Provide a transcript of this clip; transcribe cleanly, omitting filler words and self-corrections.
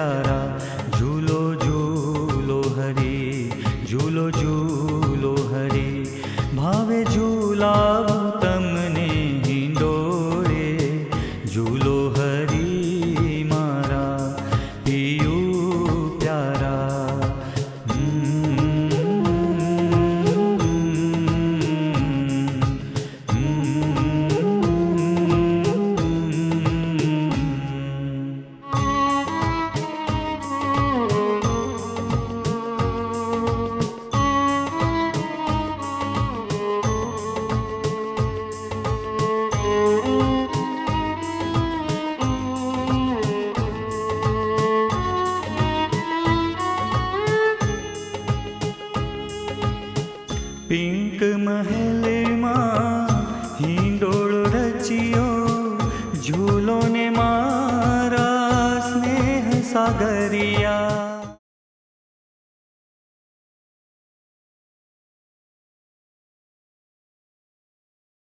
प्यारा। झूलो झूलो हरी, झूलो झूलो हरी, भावे झूलावो तमने हिंडोळे। झूलो हरी मारा पियू प्यारा। पिंक महल मां